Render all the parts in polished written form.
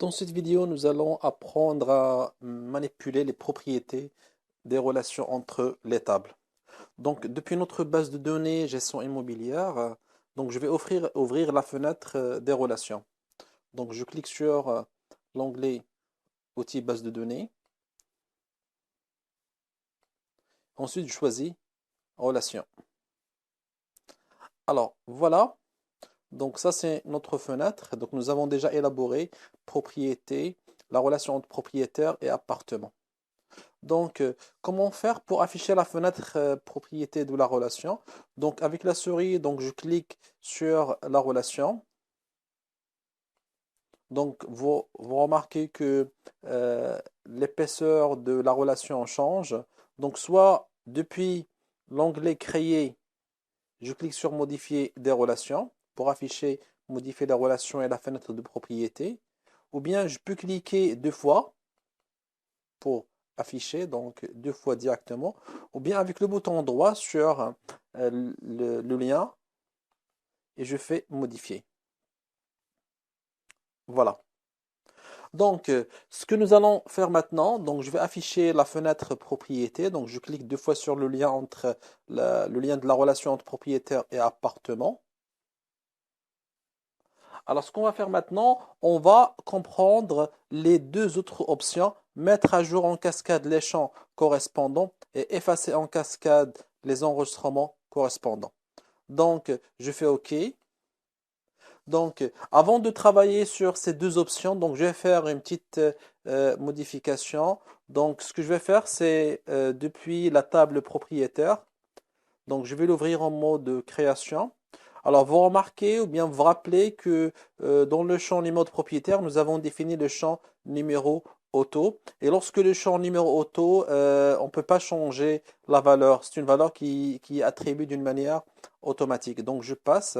Dans cette vidéo, nous allons apprendre à manipuler les propriétés des relations entre les tables. Donc, depuis notre base de données gestion immobilière, donc je vais ouvrir la fenêtre des relations. Donc, je clique sur l'onglet outils base de données. Ensuite, je choisis relations. Alors, voilà. Donc, ça, c'est notre fenêtre. Donc, nous avons déjà élaboré propriété, la relation entre propriétaire et appartement. Donc, comment faire pour afficher la fenêtre propriété de la relation? Donc, avec la souris, donc je clique sur la relation. Donc, vous remarquez que l'épaisseur de la relation change. Donc, soit depuis l'onglet Créer, je clique sur Modifier des relations pour afficher, modifier la relation et la fenêtre de propriété. Ou bien, je peux cliquer deux fois pour afficher, donc deux fois directement, ou bien avec le bouton droit sur le lien et je fais modifier. Voilà. Donc, ce que nous allons faire maintenant, donc je vais afficher la fenêtre propriété. Donc, je clique deux fois sur le lien entre le lien de la relation entre propriétaire et appartement. Alors, ce qu'on va faire maintenant, on va comprendre les deux autres options, mettre à jour en cascade les champs correspondants et effacer en cascade les enregistrements correspondants. Donc, je fais OK. Donc, avant de travailler sur ces deux options, donc je vais faire une petite modification. Donc, ce que je vais faire, c'est depuis la table propriétaire. Donc, je vais l'ouvrir en mode création. Alors, vous remarquez ou bien vous rappelez que dans le champ numéro de propriétaire, nous avons défini le champ numéro auto. Et lorsque le champ numéro auto, on ne peut pas changer la valeur. C'est une valeur qui est attribuée d'une manière automatique. Donc, je passe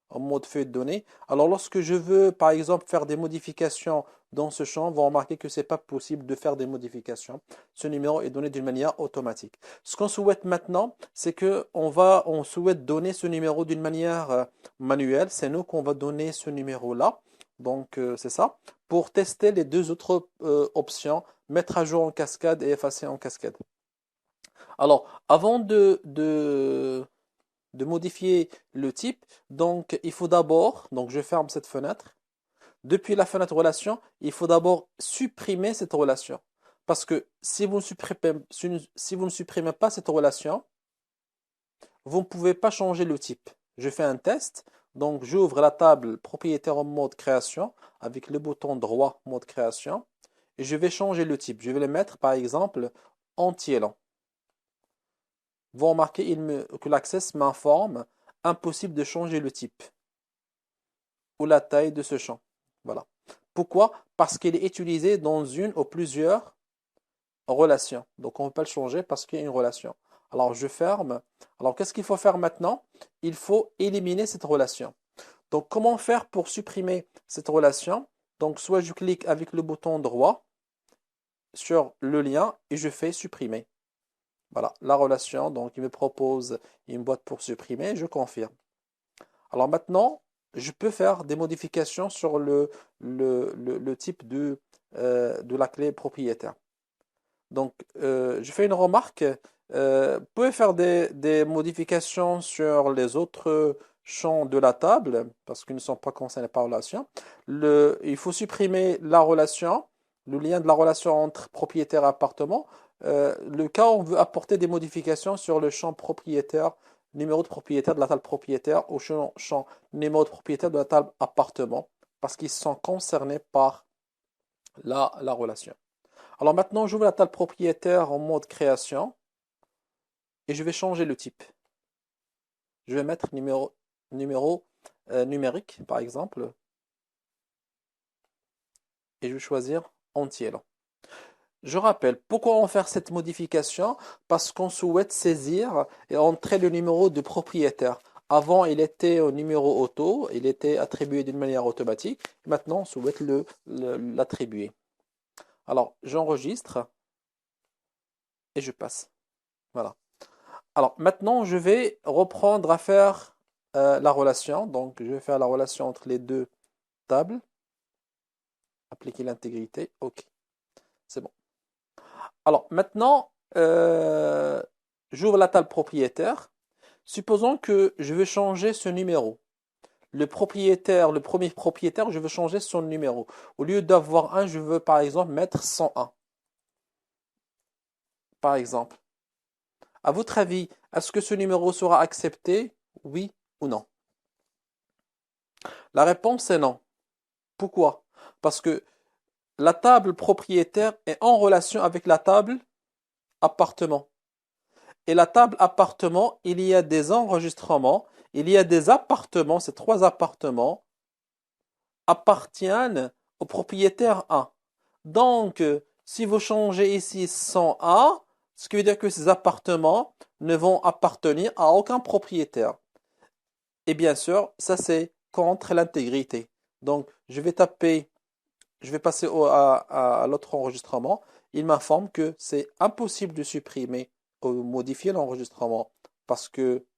en mode feuille de données. Alors, lorsque je veux, par exemple, faire des modifications dans ce champ, vous remarquez que ce n'est pas possible de faire des modifications. Ce numéro est donné d'une manière automatique. Ce qu'on souhaite maintenant, c'est que on souhaite donner ce numéro d'une manière manuelle. C'est nous qu'on va donner ce numéro-là. Donc, c'est ça. Pour tester les deux autres options, mettre à jour en cascade et effacer en cascade. Alors, avant de modifier le type, donc il faut d'abord, donc je ferme cette fenêtre. Depuis la fenêtre relation, il faut d'abord supprimer cette relation. Parce que si vous ne supprimez pas cette relation, vous ne pouvez pas changer le type. Je fais un test. Donc, j'ouvre la table propriétaire en mode création avec le bouton droit mode création. Et je vais changer le type. Je vais le mettre, par exemple, entier lent. Vous remarquez que l'Access m'informe impossible de changer le type ou la taille de ce champ. Voilà. Pourquoi? Parce qu'il est utilisé dans une ou plusieurs relations. Donc, on ne peut pas le changer parce qu'il y a une relation. Alors, je ferme. Alors, qu'est-ce qu'il faut faire maintenant? Il faut éliminer cette relation. Donc, comment faire pour supprimer cette relation? Donc, soit je clique avec le bouton droit sur le lien et je fais supprimer. Voilà, la relation. Donc, il me propose une boîte pour supprimer. Je confirme. Alors maintenant, je peux faire des modifications sur le type de la clé propriétaire. Donc, je fais une remarque. Vous pouvez faire des modifications sur les autres champs de la table parce qu'ils ne sont pas concernés par la relation. Il faut supprimer la relation, le lien de la relation entre propriétaire et appartement. Le cas où on veut apporter des modifications sur le champ propriétaire, numéro de propriétaire de la table propriétaire au champ numéro de propriétaire de la table appartement parce qu'ils sont concernés par la relation. Alors maintenant, j'ouvre la table propriétaire en mode création et je vais changer le type. Je vais mettre numéro numérique, par exemple, et je vais choisir entier. Je rappelle, pourquoi on fait cette modification? Parce qu'on souhaite saisir et entrer le numéro de propriétaire. Avant, il était au numéro auto, il était attribué d'une manière automatique. Maintenant, on souhaite l'attribuer. Alors, j'enregistre et je passe. Voilà. Alors maintenant, je vais reprendre à faire la relation. Donc, je vais faire la relation entre les deux tables. Appliquer l'intégrité, ok, c'est bon. Alors maintenant, j'ouvre la table propriétaire. Supposons que je veux changer ce numéro. Le propriétaire, le premier propriétaire, je veux changer son numéro. Au lieu d'avoir 1, je veux par exemple mettre 101. Par exemple. À votre avis, est-ce que ce numéro sera accepté? Oui ou non? La réponse est non. Pourquoi? Parce que la table propriétaire est en relation avec la table appartement. Et la table appartement, il y a des enregistrements, il y a des appartements, ces 3 appartements appartiennent au propriétaire 1. Donc, si vous changez ici 100A, ce qui veut dire que ces appartements ne vont appartenir à aucun propriétaire. Et bien sûr, ça c'est contre l'intégrité. Donc, je vais passer à l'autre enregistrement. Il m'informe que c'est impossible de supprimer ou modifier l'enregistrement.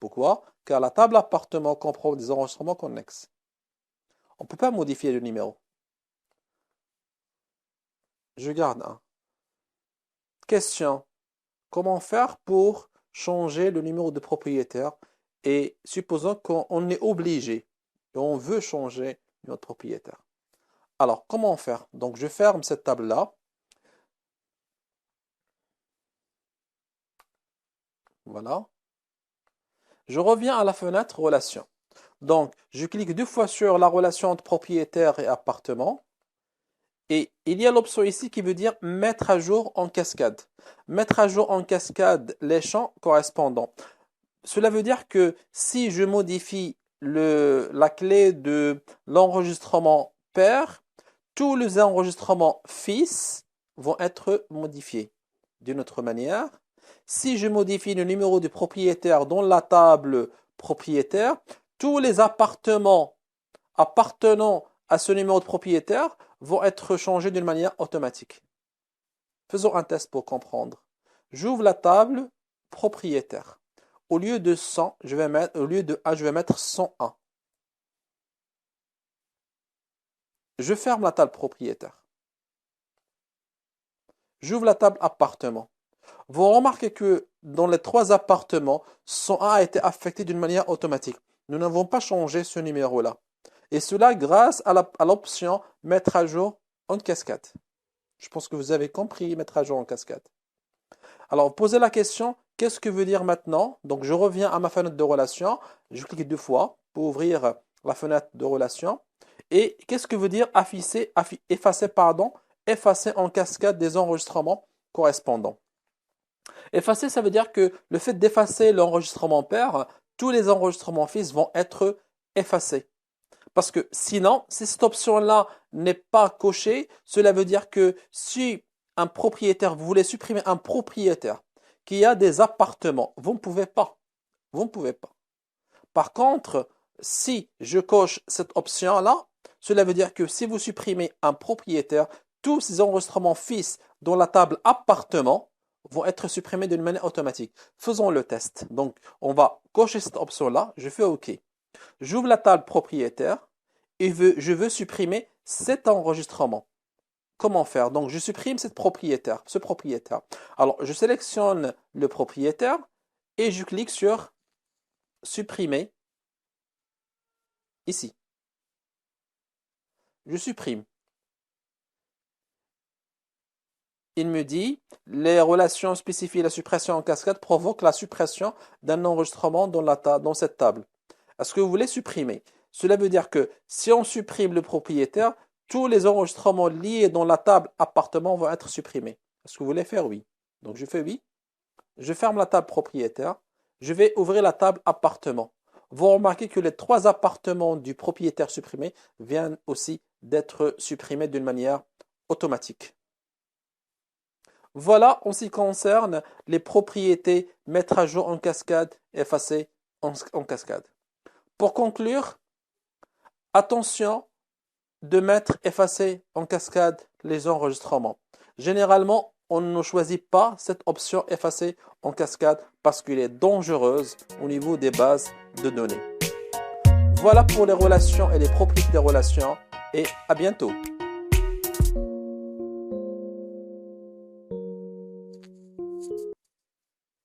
Pourquoi? Car la table appartement comprend des enregistrements connexes. On ne peut pas modifier le numéro. Je garde un. Question. Comment faire pour changer le numéro de propriétaire? Et supposons qu'on est obligé et on veut changer notre propriétaire. Alors, comment faire? Donc, je ferme cette table-là. Voilà. Je reviens à la fenêtre relation. Donc, je clique 2 fois sur la relation entre propriétaire et appartement. Et il y a l'option ici qui veut dire mettre à jour en cascade. Mettre à jour en cascade les champs correspondants. Cela veut dire que si je modifie la clé de l'enregistrement père, tous les enregistrements fils vont être modifiés. D'une autre manière, si je modifie le numéro du propriétaire dans la table propriétaire, tous les appartements appartenant à ce numéro de propriétaire vont être changés d'une manière automatique. Faisons un test pour comprendre. J'ouvre la table propriétaire. Au lieu de 100, au lieu de A, je vais mettre 101. Je ferme la table propriétaire. J'ouvre la table appartement. Vous remarquez que dans les 3 appartements, 101 a été affecté d'une manière automatique. Nous n'avons pas changé ce numéro-là. Et cela grâce à l'option mettre à jour en cascade. Je pense que vous avez compris mettre à jour en cascade. Alors, posez la question, qu'est-ce que veut dire maintenant? Donc, je reviens à ma fenêtre de relation. Je clique 2 fois pour ouvrir la fenêtre de relation. Et qu'est-ce que veut dire effacer en cascade des enregistrements correspondants? Effacer, ça veut dire que le fait d'effacer l'enregistrement père, tous les enregistrements fils vont être effacés. Parce que sinon, si cette option-là n'est pas cochée, cela veut dire que si un propriétaire, vous voulez supprimer un propriétaire qui a des appartements, vous ne pouvez pas. Vous ne pouvez pas. Par contre, si je coche cette option-là, cela veut dire que si vous supprimez un propriétaire, tous ces enregistrements fils dans la table appartement vont être supprimés d'une manière automatique. Faisons le test. Donc, on va cocher cette option-là. Je fais OK. J'ouvre la table propriétaire et je veux supprimer cet enregistrement. Comment faire? Donc, je supprime ce propriétaire. Alors, je sélectionne le propriétaire et je clique sur supprimer ici. Je supprime. Il me dit, les relations spécifient la suppression en cascade provoquent la suppression d'un enregistrement dans cette table. Est-ce que vous voulez supprimer? Cela veut dire que si on supprime le propriétaire, tous les enregistrements liés dans la table appartement vont être supprimés. Est-ce que vous voulez faire oui? Donc je fais oui. Je ferme la table propriétaire. Je vais ouvrir la table appartement. Vous remarquez que les 3 appartements du propriétaire supprimé viennent aussi d'être supprimés d'une manière automatique. Voilà en ce qui concerne les propriétés mettre à jour en cascade, effacer en cascade. Pour conclure, attention de mettre effacer en cascade les enregistrements. Généralement, on ne choisit pas cette option effacer en cascade parce qu'elle est dangereuse au niveau des bases de données. Voilà pour les relations et les propriétés des relations et à bientôt.